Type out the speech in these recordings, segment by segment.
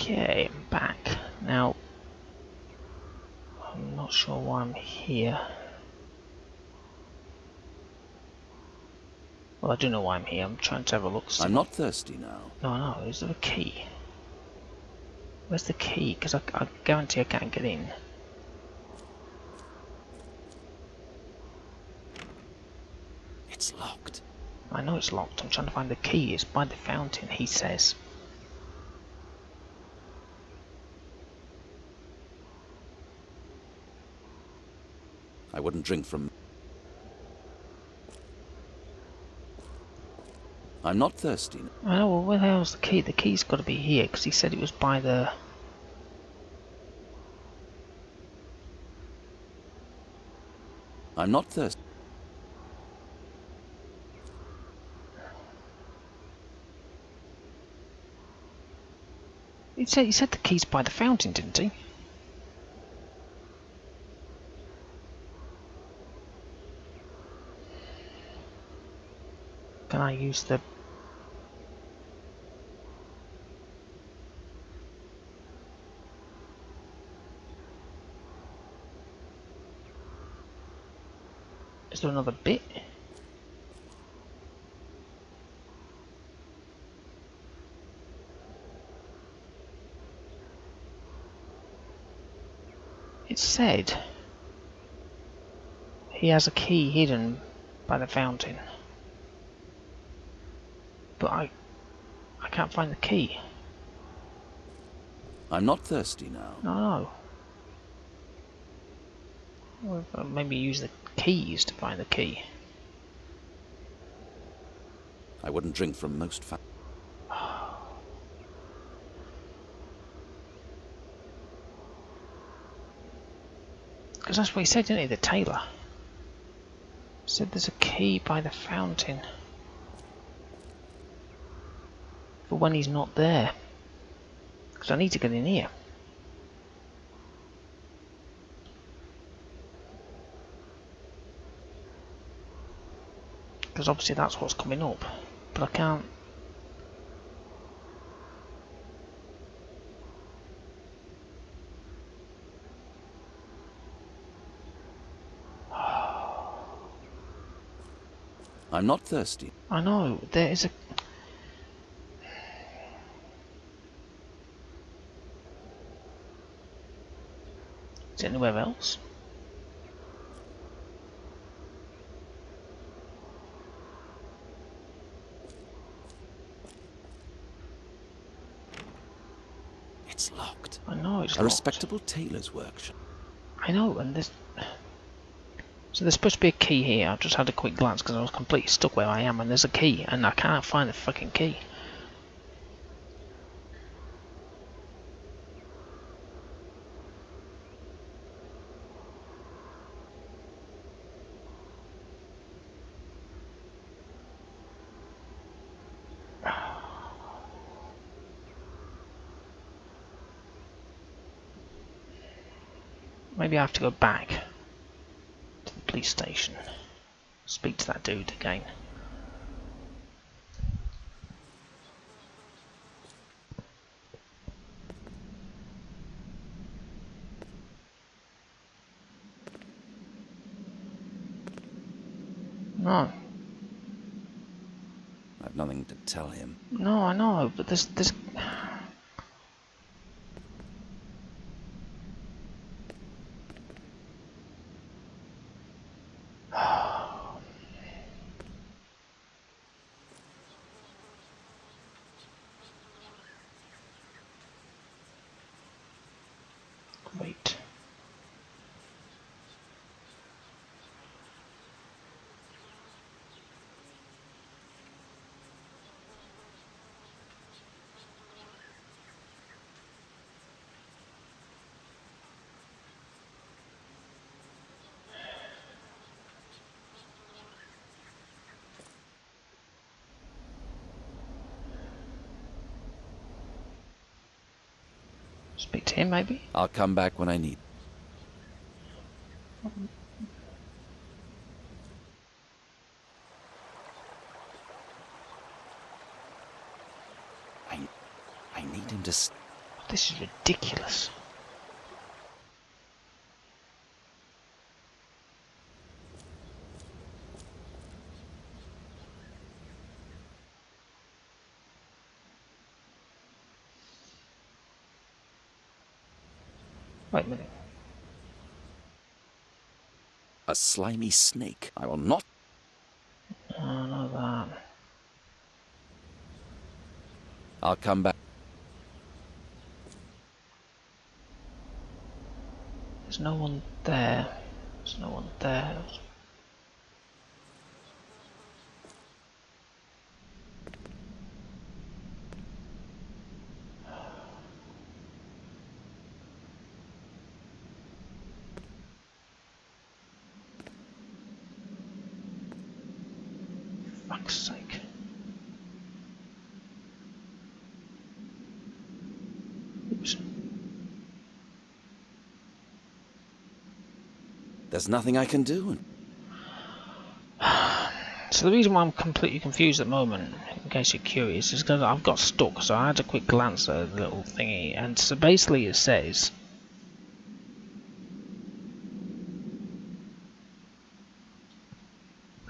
Okay, I'm back. Now, I'm not sure why I'm here. Well, I do know why I'm here. I'm trying to have a look. I'm not thirsty now. No, is there a key? Where's the key? Because I guarantee I can't get in. It's locked. I know it's locked. I'm trying to find the key. It's by the fountain, he says. I wouldn't drink from... I'm not thirsty. I know, well, where the hell's the key? The key's got to be here, because he said it was by the... I'm not thirsty. He said the key's by the fountain, didn't he? Can I use the... Is there another bit? It said he has a key hidden by the fountain. But I can't find the key. I'm not thirsty now. No. Well, maybe use the keys to find the key. I wouldn't drink from most Because that's what he said, didn't he? The tailor said there's a key by the fountain for when he's not there. Because I need to get in here. Because obviously that's what's coming up. But I can't. I'm not thirsty. I know, there is a... Is it anywhere else? It's locked. I know it's A locked. respectable tailor's workshop. I know, and there's... So there's supposed to be a key here. I've just had a quick glance because I was completely stuck where I am, and there's a key, and I can't find the fucking key. Maybe I have to go back to the police station. Speak to that dude again. No. I've nothing to tell him. No, I know, but there's... Great. Speak to him, maybe? I'll come back when I need. I need him to... This is ridiculous. Wait a minute. A slimy snake. I will not. Oh, not that. I'll come back. There's no one there. There's no one there. Fuck's sake. Oops. There's nothing I can do. So the reason why I'm completely confused at the moment, in case you're curious, is because I've got stuck. So I had a quick glance at the little thingy, and so basically it says,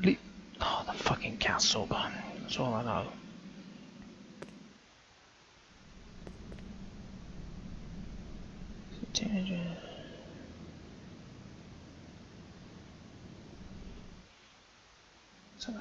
oh, the fucking castle. That's all I know. So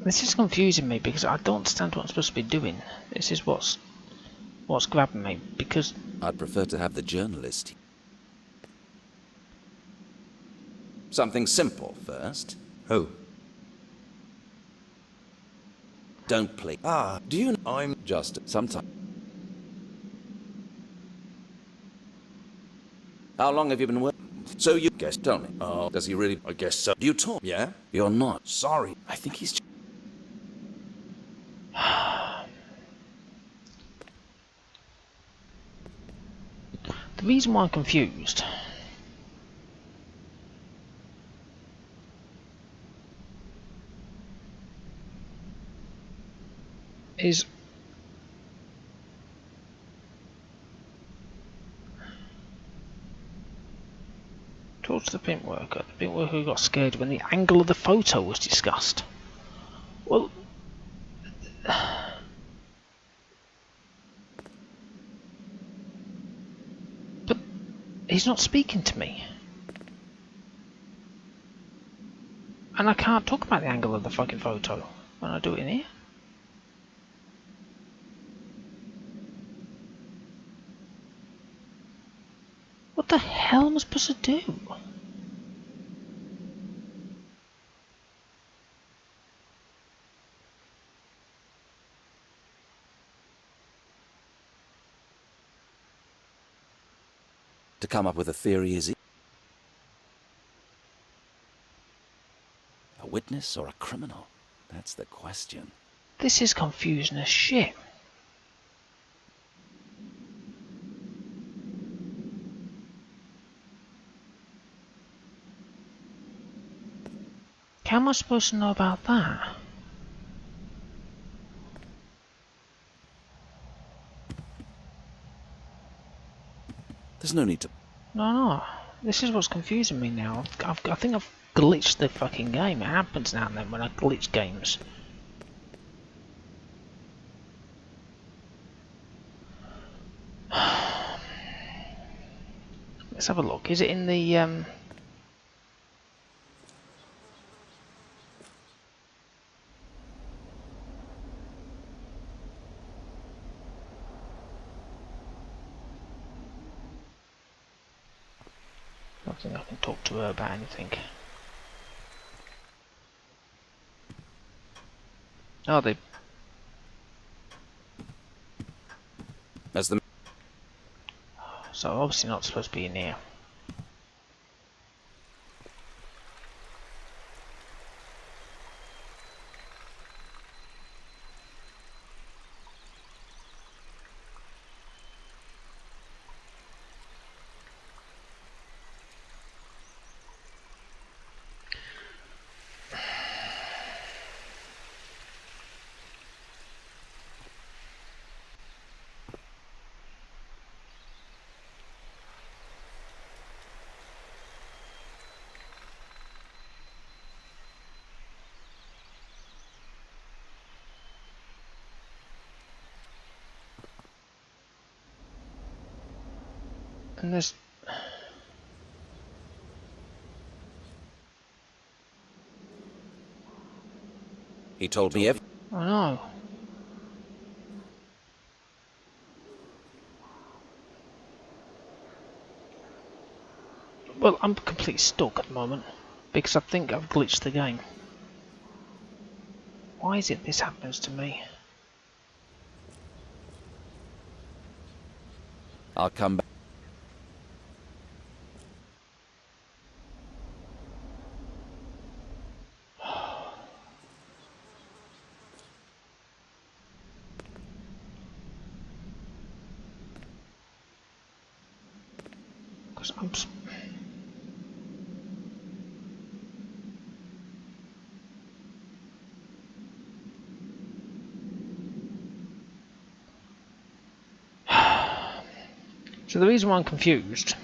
this is confusing me because I don't understand what I'm supposed to be doing. This is what's grabbing me because I'd prefer to have the journalist. Something simple first. Who? Don't play. Ah, do you know I'm just sometimes. How long have you been working? So you guess, tell me. Oh, does he really? I guess so. Do you talk? Yeah? You're not. Sorry. I think he's... the reason why I'm confused is towards the print worker. The print worker got scared when the angle of the photo was discussed. Well, but he's not speaking to me. And I can't talk about the angle of the fucking photo when I do it in here. What the hell am I supposed to do? To come up with a theory, is he? A witness or a criminal? That's the question. This is confusing as shit. How am I supposed to know about that? There's no need to... No. This is what's confusing me now. I think I've glitched the fucking game. It happens now and then when I glitch games. Let's have a look. Is it in the think I can talk to her about anything. Oh, they... As the So obviously not supposed to be in here. And there's... he told me everything. Oh no. Well, I'm completely stuck at the moment because I think I've glitched the game. Why is it this happens to me? I'll come back. Because I'm... So the reason why I'm confused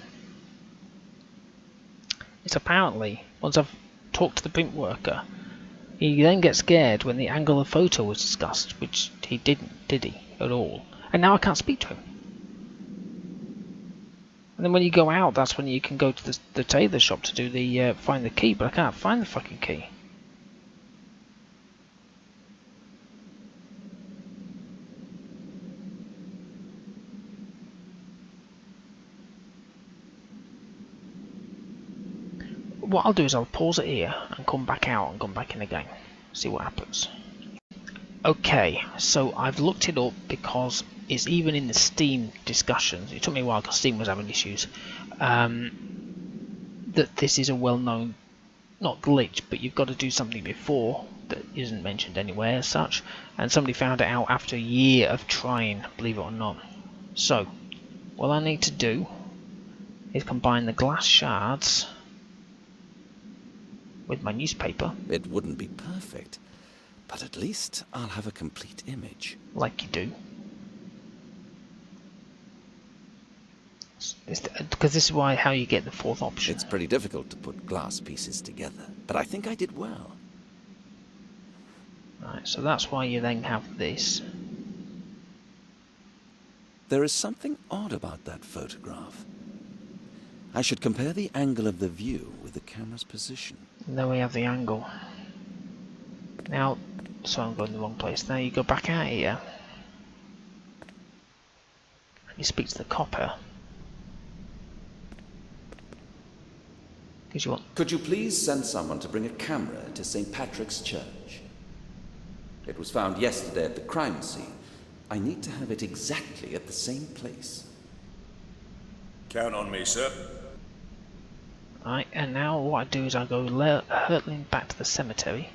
is apparently once I've talked to the print worker, he then gets scared when the angle of photo was discussed, which he didn't, did he, at all? And now I can't speak to him. And then when you go out, that's when you can go to the tailor shop to do the find the key, but I can't find the fucking key. What I'll do is I'll pause it here and come back out and come back in again. See what happens. Okay, so I've looked it up because it's even in the Steam discussions. It took me a while because Steam was having issues. That this is a well-known, not glitch, but you've got to do something before that isn't mentioned anywhere as such. And somebody found it out after a year of trying, believe it or not. So, what I need to do is combine the glass shards with my newspaper. It wouldn't be perfect, but at least I'll have a complete image. Like you do. Because this is how you get the fourth option. It's pretty difficult to put glass pieces together, but I think I did well. Right, so that's why you then have this. There is something odd about that photograph. I should compare the angle of the view with the camera's position. And then we have the angle. Now, so I'm going the wrong place. Now you go back out here. And you speak to the copper. Because you want... Could you please send someone to bring a camera to St. Patrick's Church? It was found yesterday at the crime scene. I need to have it exactly at the same place. Count on me, sir. Right, and now what I do is I go hurtling back to the cemetery.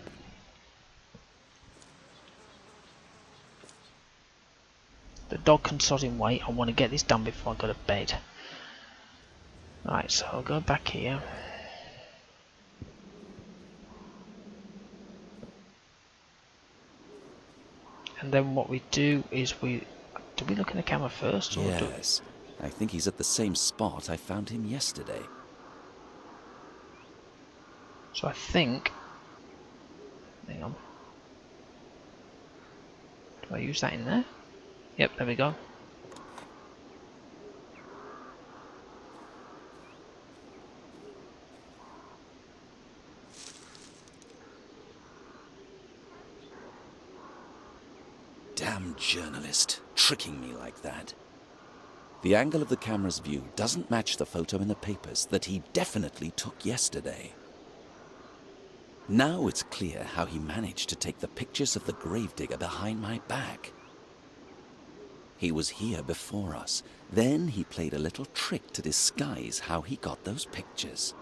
The dog can sod him wait. I want to get this done before I go to bed. Right, so I'll go back here. And then what we do is do we look in the camera first? Or Yes, I think he's at the same spot I found him yesterday. So I think... Hang on. Do I use that in there? Yep, there we go. Damn journalist, tricking me like that. The angle of the camera's view doesn't match the photo in the papers that he definitely took yesterday. Now it's clear how he managed to take the pictures of the gravedigger behind my back. He was here before us. Then he played a little trick to disguise how he got those pictures.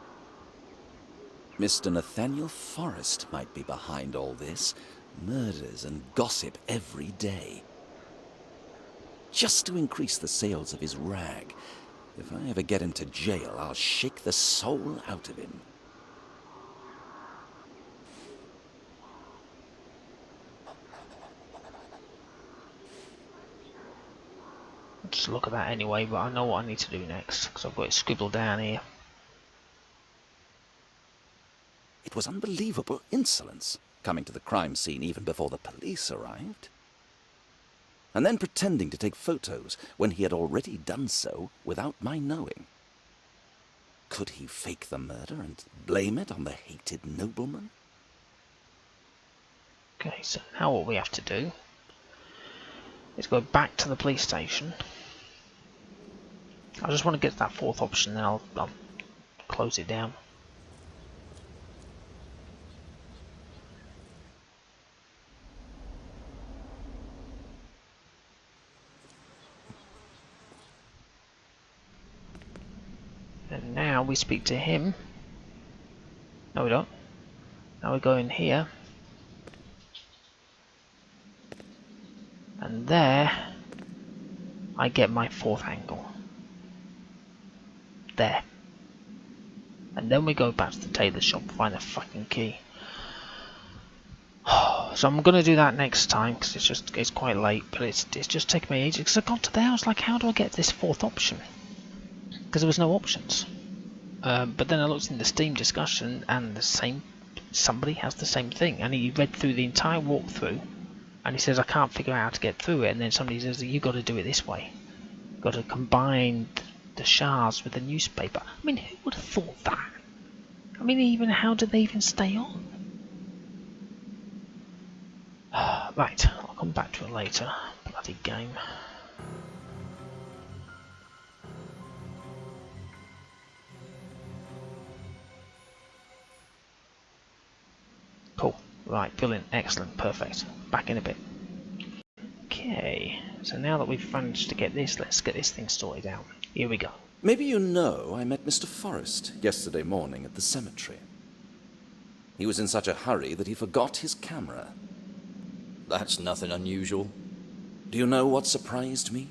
Mr. Nathaniel Forrest might be behind all this. Murders and gossip every day. Just to increase the sales of his rag. If I ever get him to jail, I'll shake the soul out of him. Just look at that anyway, but I know what I need to do next, because I've got it scribbled down here. It was unbelievable insolence, coming to the crime scene even before the police arrived. And then pretending to take photos when he had already done so without my knowing. Could he fake the murder and blame it on the hated nobleman? Okay, so now what we have to do is go back to the police station. I just want to get to that fourth option, then I'll close it down. And now we speak to him. No, we don't. Now we go in here. And there, I get my fourth angle. There. And then we go back to the tailor shop and find a fucking key. So I'm gonna do that next time, because it's quite late, but it's just taken me ages. Because I got to there, I was like, how do I get this fourth option? Because there was no options. But then I looked in the Steam discussion, and somebody has the same thing, and he read through the entire walkthrough, and he says I can't figure out how to get through it, and then somebody says you got to do it this way. Got to combine the shards with the newspaper. I mean, who would have thought that? I mean, even how did they even stay on? Right, I'll come back to it later. Bloody game. Cool. Right, brilliant, excellent, perfect. Back in a bit. Okay, so now that we've managed to get this, let's get this thing sorted out. Here we go. Maybe you know I met Mr. Forrest yesterday morning at the cemetery. He was in such a hurry that he forgot his camera. That's nothing unusual. Do you know what surprised me?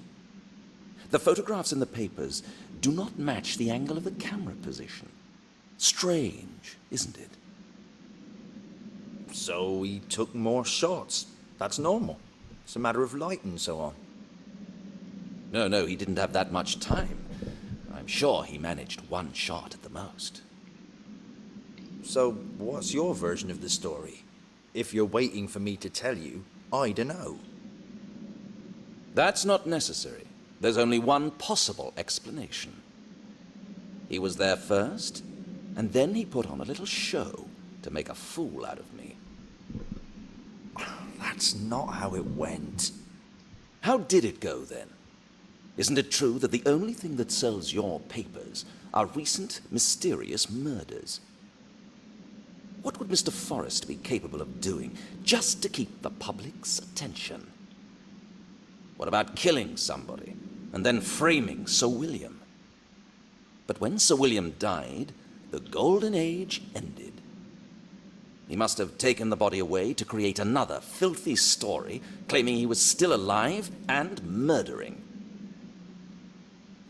The photographs in the papers do not match the angle of the camera position. Strange, isn't it? So he took more shots. That's normal. It's a matter of light and so on. No, he didn't have that much time. I'm sure he managed one shot at the most. So what's your version of the story? If you're waiting for me to tell you, I don't know. That's not necessary. There's only one possible explanation. He was there first, and then he put on a little show to make a fool out of me. That's not how it went. How did it go then? Isn't it true that the only thing that sells your papers are recent, mysterious murders? What would Mr. Forrest be capable of doing just to keep the public's attention? What about killing somebody and then framing Sir William? But when Sir William died, the golden age ended. He must have taken the body away to create another filthy story, claiming he was still alive and murdering.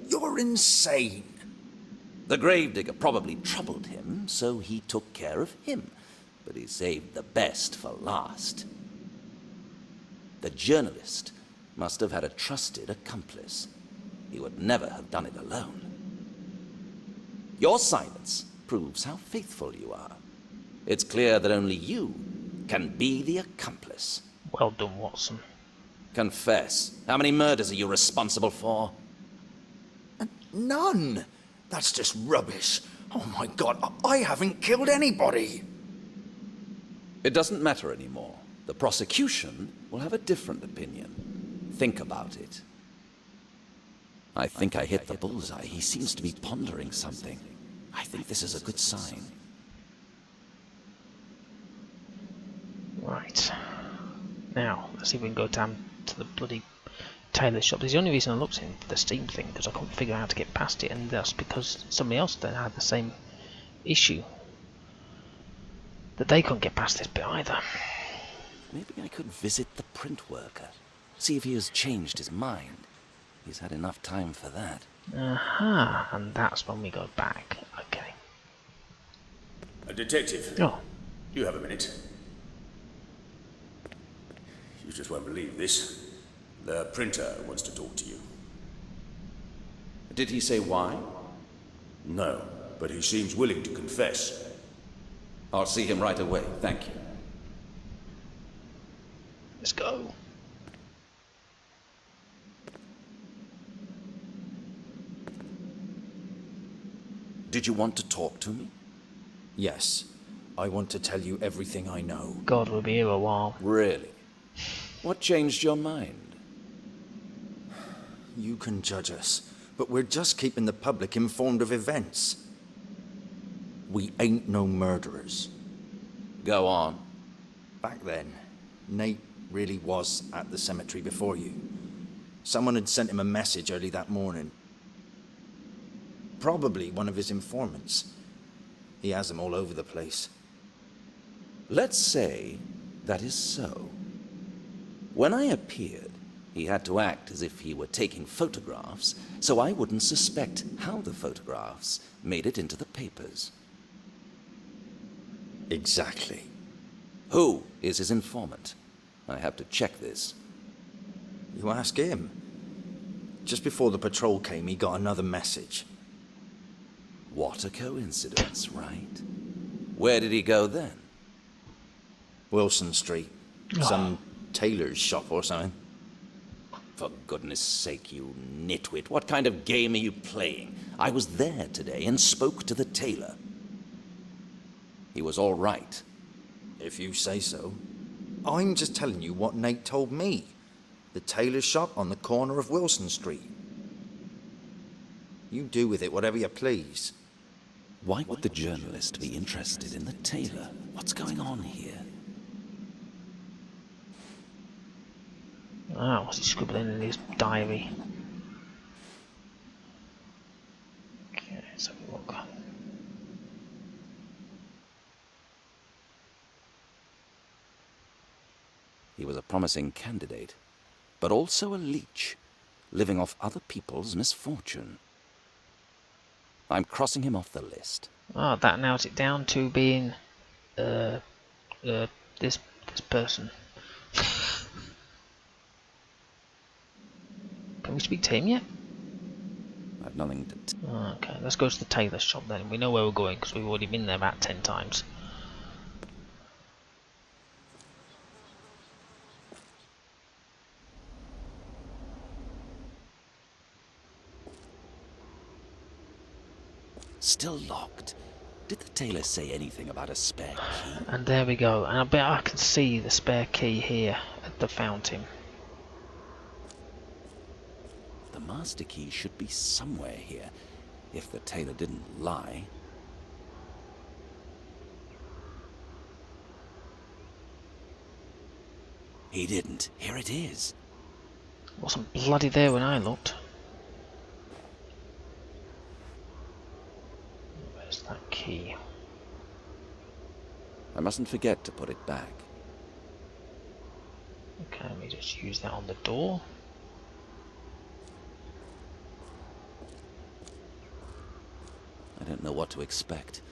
You're insane. The gravedigger probably troubled him, so he took care of him, but he saved the best for last. The journalist must have had a trusted accomplice. He would never have done it alone. Your silence proves how faithful you are. It's clear that only you can be the accomplice. Well done, Watson. Confess. How many murders are you responsible for? None. That's just rubbish. Oh my God, I haven't killed anybody. It doesn't matter anymore. The prosecution will have a different opinion. Think about it. I think I hit the bullseye. He seems to be pondering something. I think this is a good sign. Right. Now, let's see if we can go down to the bloody tailor shop. This is the only reason I looked into the Steam thing, because I couldn't figure out how to get past it, and that's because somebody else then had the same issue. That they couldn't get past this bit either. Maybe I could visit the print worker. See if he has changed his mind. He's had enough time for that. Aha, and that's when we go back. Okay. A detective. Oh. You have a minute. You just won't believe this. The printer wants to talk to you. Did he say why? No, but he seems willing to confess. I'll see him right away, thank you. Let's go. Did you want to talk to me? Yes, I want to tell you everything I know. God, we'll be here a while. Really? What changed your mind? You can judge us, but we're just keeping the public informed of events. We ain't no murderers. Go on. Back then, Nate really was at the cemetery before you. Someone had sent him a message early that morning. Probably one of his informants. He has them all over the place. Let's say that is so. When I appeared, he had to act as if he were taking photographs, so I wouldn't suspect how the photographs made it into the papers. Exactly. Who is his informant? I have to check this. You ask him. Just before the patrol came, he got another message. What a coincidence, right? Where did he go then? Wilson Street. Some tailor's shop or something. For goodness sake, you nitwit, what kind of game are you playing? I was there today and spoke to the tailor. He was all right. If you say so. I'm just telling you what Nate told me. The tailor's shop on the corner of Wilson Street. You do with it whatever you please. Why would the journalist be interested in the tailor? What's going on here? Ah, what's he scribbling in his diary? Okay, let's have a look. He was a promising candidate, but also a leech, living off other people's misfortune. I'm crossing him off the list. Ah, that narrows it down to being this person. Can we speak to him yet? I've nothing to... Okay, let's go to the tailor shop then. We know where we're going because we've already been there about 10 times. Still locked. Did the tailor say anything about a spare key? And there we go. And I bet I can see the spare key here at the fountain. The master key should be somewhere here, if the tailor didn't lie. He didn't. Here it is. Wasn't bloody there when I looked. Where's that key? I mustn't forget to put it back. Okay, let me just use that on the door. I don't know what to expect.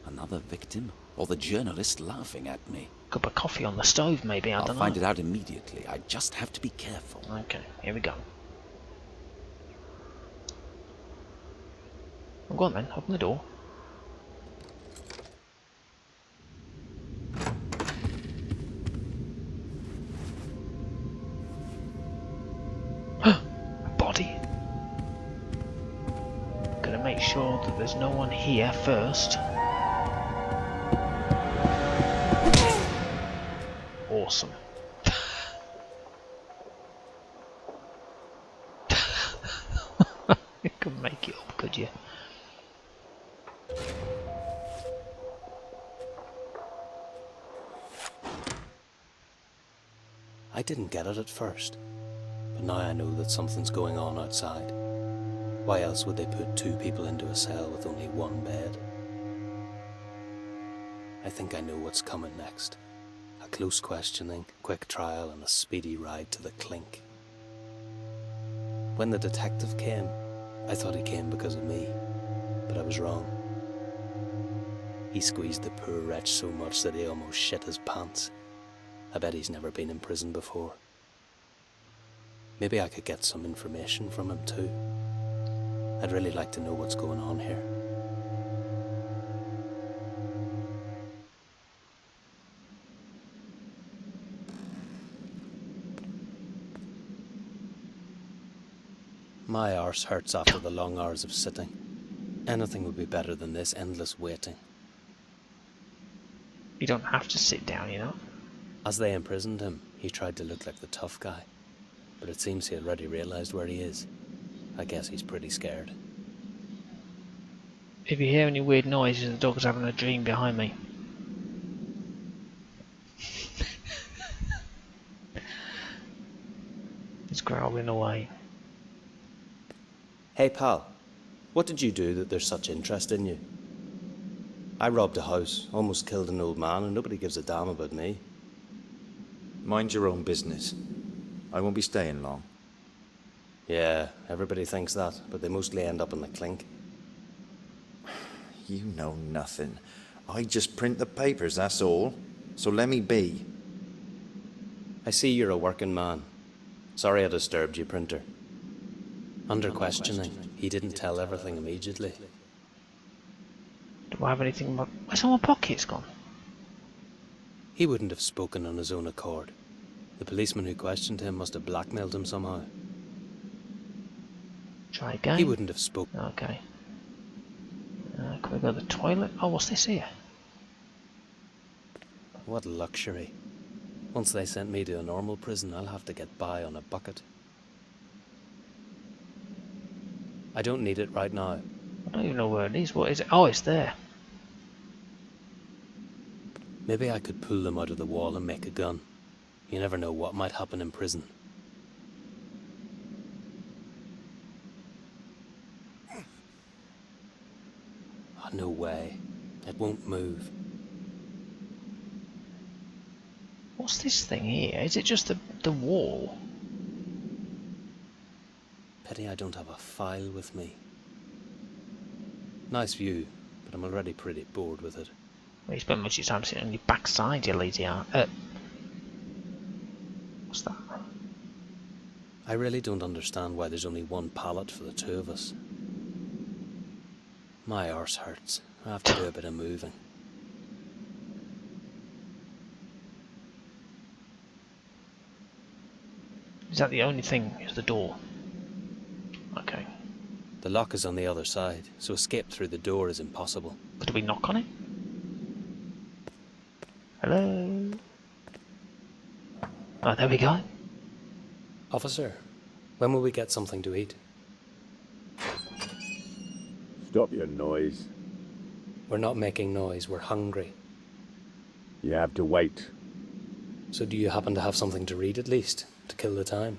Another victim? Or the journalist laughing at me? Cup of coffee on the stove, maybe, I I'll don't know. find it out immediately. I just have to be careful. Okay, here we go. Well, go on then, open the door. A body. Gotta make sure that there's no one here first. Awesome. I didn't get it at first, but now I know that something's going on outside. Why else would they put 2 people into a cell with only 1 bed? I think I know what's coming next. A close questioning, quick trial, and a speedy ride to the clink. When the detective came, I thought he came because of me, but I was wrong. He squeezed the poor wretch so much that he almost shit his pants. I bet he's never been in prison before. Maybe I could get some information from him too. I'd really like to know what's going on here. My arse hurts after the long hours of sitting. Anything would be better than this endless waiting. You don't have to sit down, you know. As they imprisoned him, he tried to look like the tough guy, but it seems he already realised where he is. I guess he's pretty scared. If you hear any weird noises, the dog's having a dream behind me. It's growling away. Hey pal, what did you do that there's such interest in you? I robbed a house, almost killed an old man, and nobody gives a damn about me. Mind your own business. I won't be staying long. Yeah, everybody thinks that, but they mostly end up in the clink. You know nothing. I just print the papers, that's all. So let me be. I see you're a working man. Sorry I disturbed you, printer. Under questioning, he didn't tell everything immediately. Do I have anything in my... Where's all my pockets gone? He wouldn't have spoken on his own accord. The policeman who questioned him must have blackmailed him somehow. Try again. He wouldn't have spoken. Okay. Can we go to the toilet? Oh, what's this here? What luxury. Once they sent me to a normal prison, I'll have to get by on a bucket. I don't need it right now. I don't even know where it is. What is it? Oh, it's there. Maybe I could pull them out of the wall and make a gun. You never know what might happen in prison. Oh, no way. It won't move. What's this thing here? Is it just the wall? Pity I don't have a file with me. Nice view, but I'm already pretty bored with it. Well, you spend much of your time sitting on your backside, you lazy art. What's that? I really don't understand why there's only one pallet for the 2 of us. My arse hurts. I have to do a bit of moving. Is that the only thing? Is the door? Okay. The lock is on the other side, so escape through the door is impossible. Could we knock on it? Hello? Oh, there we go. Officer, when will we get something to eat? Stop your noise. We're not making noise, we're hungry. You have to wait. So do you happen to have something to read at least, to kill the time?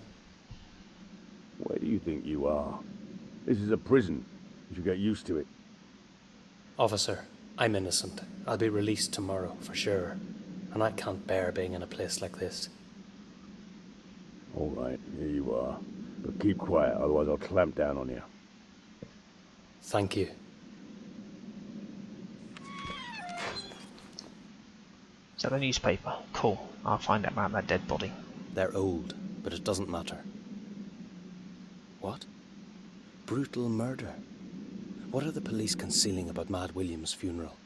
Where do you think you are? This is a prison. You should get used to it. Officer, I'm innocent. I'll be released tomorrow, for sure. And I can't bear being in a place like this. All right, here you are. But keep quiet, otherwise I'll clamp down on you. Thank you. Is that the newspaper? Cool. I'll find out about that dead body. They're old, but it doesn't matter. What? Brutal murder. What are the police concealing about Mad William's funeral?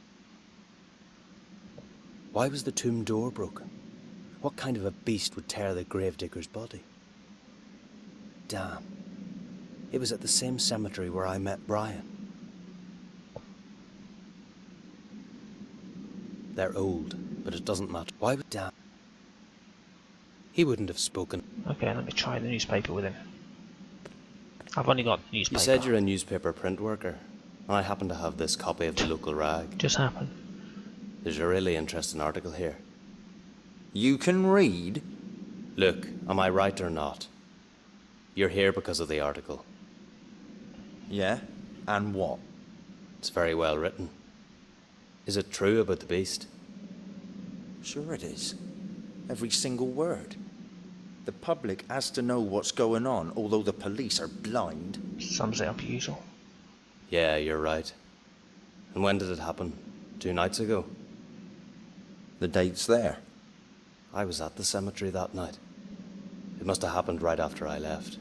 Why was the tomb door broken? What kind of a beast would tear the gravedigger's body? Damn. It was at the same cemetery where I met Brian. They're old, but it doesn't matter. Why would damn? He wouldn't have spoken. Okay, let me try the newspaper with him. I've only got the newspaper. You said you're a newspaper print worker, and I happen to have this copy of the local rag. Just happened. There's a really interesting article here. You can read? Look, am I right or not? You're here because of the article. Yeah? And what? It's very well written. Is it true about the beast? Sure it is. Every single word. The public has to know what's going on, although the police are blind. Sums it up usual. Yeah, you're right. And when did it happen? 2 nights ago? The date's there. I was at the cemetery that night. It must have happened right after I left.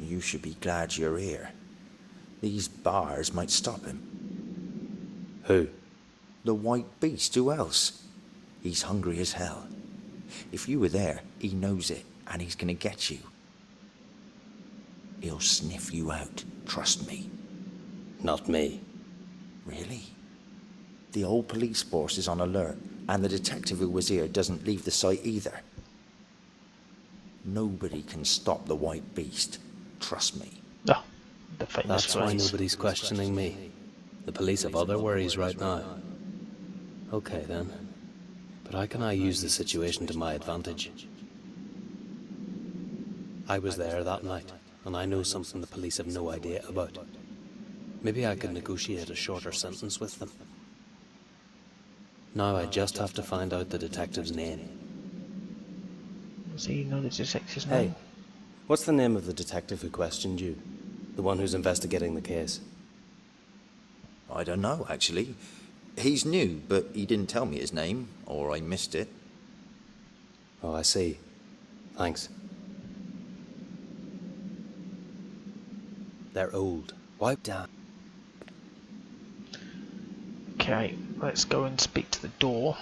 You should be glad you're here. These bars might stop him. Who? The white beast, who else? He's hungry as hell. If you were there, he knows it, and he's gonna get you. He'll sniff you out, trust me. Not me. Really? The whole police force is on alert, and the detective who was here doesn't leave the site either. Nobody can stop the white beast, trust me. Oh, the famous That's why phrase. nobody's questioning me. The police have other worries right now. Okay then. But how can I use the situation to my advantage? I was there that night, and I know something the police have no idea about. Maybe I could negotiate a shorter sentence with them. Now I just have to find out the detective's name. Does he know the detective's Hey, name? what's the name of the detective who questioned you? The one who's investigating the case? I don't know, actually. He's new, but he didn't tell me his name, or I missed it. Oh, I see. Thanks. They're old. Wiped down. Okay, let's go and speak to the door.